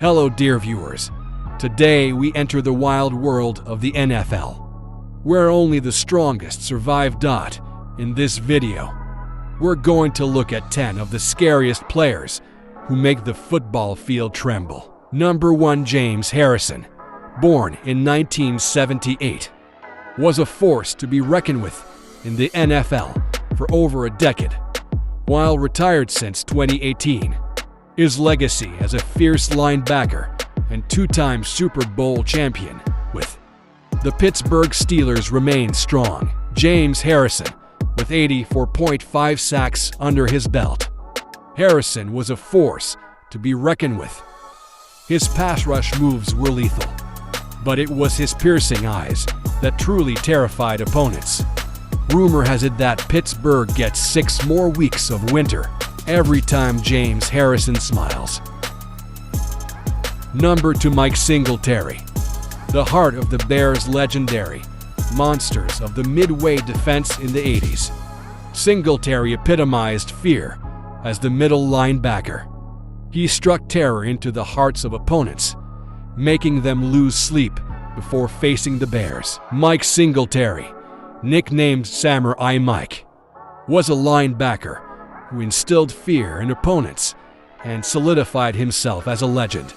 Hello dear viewers, today we enter the wild world of the NFL, where only the strongest survive. In this video, we're going to look at 10 of the scariest players who make the football field tremble. Number 1. James Harrison, born in 1978, was a force to be reckoned with in the NFL for over a decade. While retired since 2018, his legacy as a fierce linebacker and two-time Super Bowl champion with the Pittsburgh Steelers remains strong. James Harrison, with 84.5 sacks under his belt. Harrison was a force to be reckoned with. His pass rush moves were lethal, but it was his piercing eyes that truly terrified opponents. Rumor has it that Pittsburgh gets 6 more weeks of winter every time James Harrison smiles. Number 2. Mike Singletary, the heart of the Bears' legendary monsters of the midway defense in the 80s. Singletary epitomized fear as the middle linebacker. He struck terror into the hearts of opponents, making them lose sleep before facing the Bears. Mike Singletary, nicknamed Samurai Mike, was a linebacker who instilled fear in opponents and solidified himself as a legend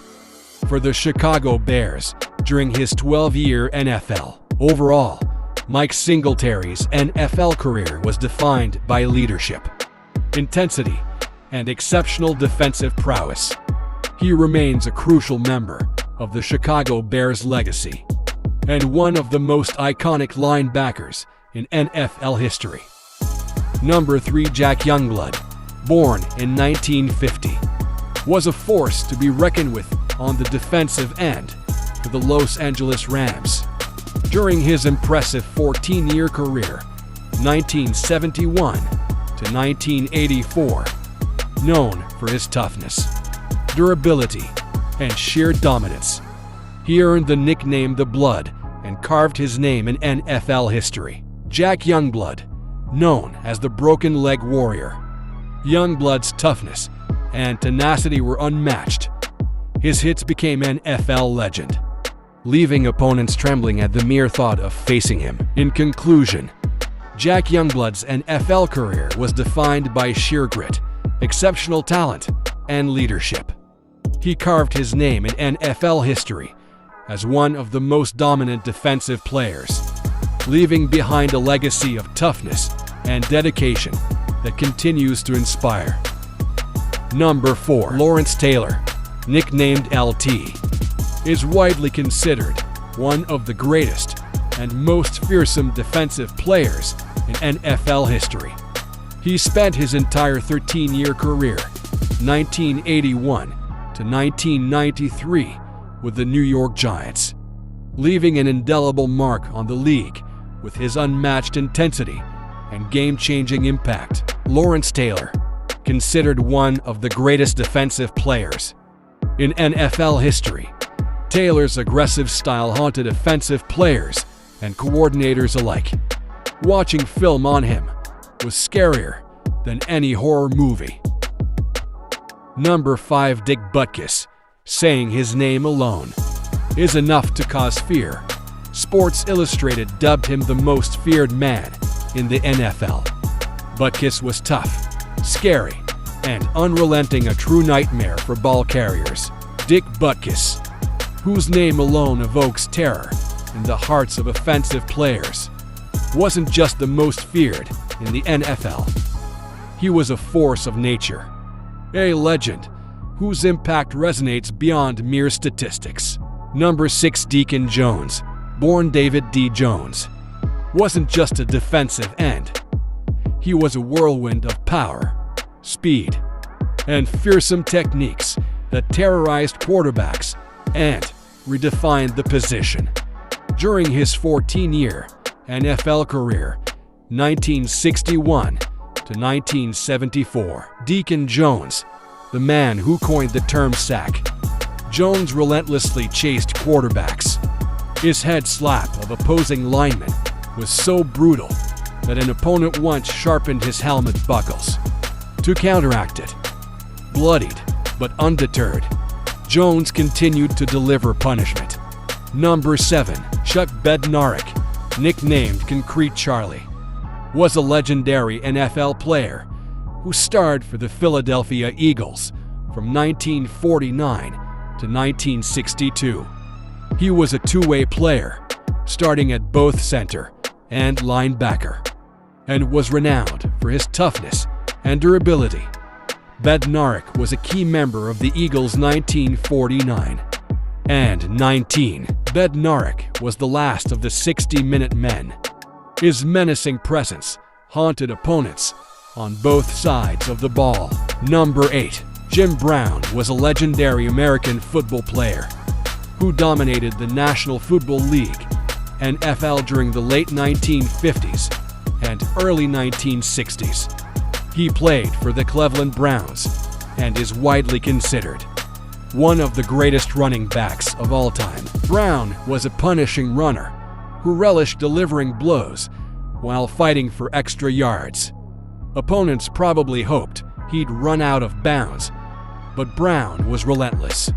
for the Chicago Bears during his 12-year NFL. Overall, Mike Singletary's NFL career was defined by leadership, intensity, and exceptional defensive prowess. He remains a crucial member of the Chicago Bears' legacy and one of the most iconic linebackers in NFL history. Number 3. Jack Youngblood, born in 1950, was a force to be reckoned with on the defensive end for the Los Angeles Rams. During his impressive 14-year career, 1971 to 1984, known for his toughness, durability, and sheer dominance, he earned the nickname The Blood and carved his name in NFL history. Jack Youngblood, known as the Broken Leg Warrior. Youngblood's toughness and tenacity were unmatched. His hits became an NFL legend, leaving opponents trembling at the mere thought of facing him. In conclusion, Jack Youngblood's NFL career was defined by sheer grit, exceptional talent, and leadership. He carved his name in NFL history as one of the most dominant defensive players, leaving behind a legacy of toughness and dedication that continues to inspire. Number 4. Lawrence Taylor, nicknamed LT, is widely considered one of the greatest and most fearsome defensive players in NFL history. He spent his entire 13-year career, 1981 to 1993, with the New York Giants, leaving an indelible mark on the league with his unmatched intensity and game-changing impact. Lawrence Taylor, considered one of the greatest defensive players in NFL history, Taylor's aggressive style haunted offensive players and coordinators alike. Watching film on him was scarier than any horror movie. Number 5. Dick Butkus, saying his name alone is enough to cause fear. Sports Illustrated dubbed him the most feared man in the NFL. Butkus was tough, scary, and unrelenting, a true nightmare for ball carriers. Dick Butkus, whose name alone evokes terror in the hearts of offensive players, wasn't just the most feared in the NFL. He was a force of nature, a legend whose impact resonates beyond mere statistics. Number 6. Deacon Jones, born David D. Jones, wasn't just a defensive end. He was a whirlwind of power, speed, and fearsome techniques that terrorized quarterbacks and redefined the position. During his 14-year NFL career, 1961 to 1974, Deacon Jones, the man who coined the term sack, Jones relentlessly chased quarterbacks. His head slap of opposing linemen was so brutal that an opponent once sharpened his helmet buckles to counteract it. Bloodied but undeterred, Jones continued to deliver punishment. Number 7. Chuck Bednarik, nicknamed Concrete Charlie, was a legendary NFL player who starred for the Philadelphia Eagles from 1949 to 1962. He was a two-way player, starting at both center and linebacker, and was renowned for his toughness and durability. Bednarik was a key member of the Eagles' 1949 and 19. Bednarik was the last of the 60-minute men. His menacing presence haunted opponents on both sides of the ball. Number 8. Jim Brown was a legendary American football player who dominated the National Football League (NFL) during the late 1950s and early 1960s. He played for the Cleveland Browns and is widely considered one of the greatest running backs of all time. Brown was a punishing runner who relished delivering blows while fighting for extra yards. Opponents probably hoped he'd run out of bounds, but Brown was relentless.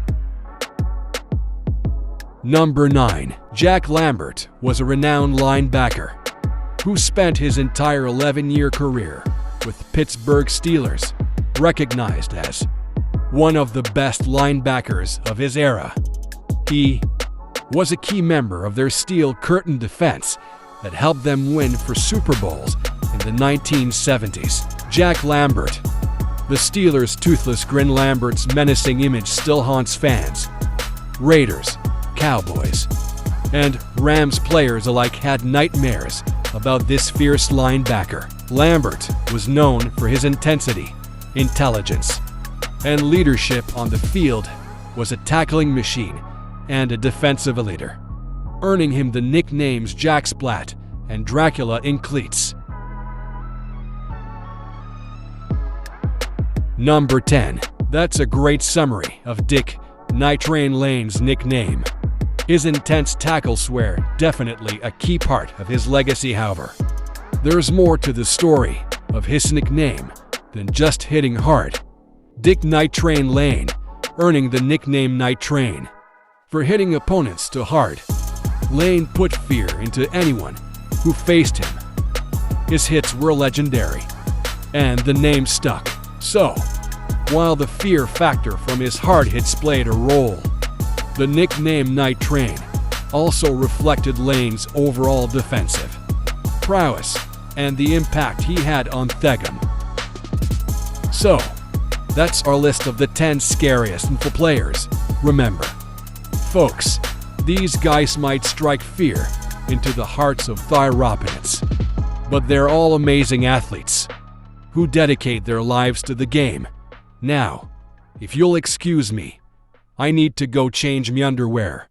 Number 9. Jack Lambert was a renowned linebacker who spent his entire 11-year career with Pittsburgh Steelers, recognized as one of the best linebackers of his era. He was a key member of their steel curtain defense that helped them win for Super Bowls in the 1970s. Jack Lambert. The Steelers' toothless grin. Lambert's menacing image still haunts fans. Raiders, Cowboys, and Rams players alike had nightmares about this fierce linebacker. Lambert was known for his intensity, intelligence, and leadership on the field, was a tackling machine and a defensive leader, earning him the nicknames Jack Splat and Dracula in cleats. Number 10. That's a great summary of Dick Night Train Lane's nickname. His intense tackles were definitely a key part of his legacy. However, there's more to the story of his nickname than just hitting hard. Dick Night Train Lane, earning the nickname Night Train for hitting opponents too hard. Lane put fear into anyone who faced him. His hits were legendary, and the name stuck. So, while the fear factor from his hard hits played a role, the nickname Night Train also reflected Lane's overall defensive prowess and the impact he had on Thegum. So, that's our list of the 10 scariest NFL players. Remember, folks, these guys might strike fear into the hearts of Thyroponites, but they're all amazing athletes who dedicate their lives to the game. Now, if you'll excuse me, I need to go change me underwear.